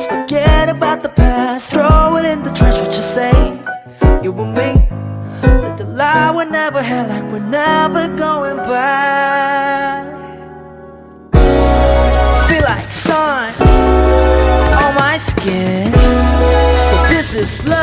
Let's forget about the past, throw it in the trash. What you say? You and me, let the lie we never had, like we're never going back. Feel like sun on my skin, so this is love.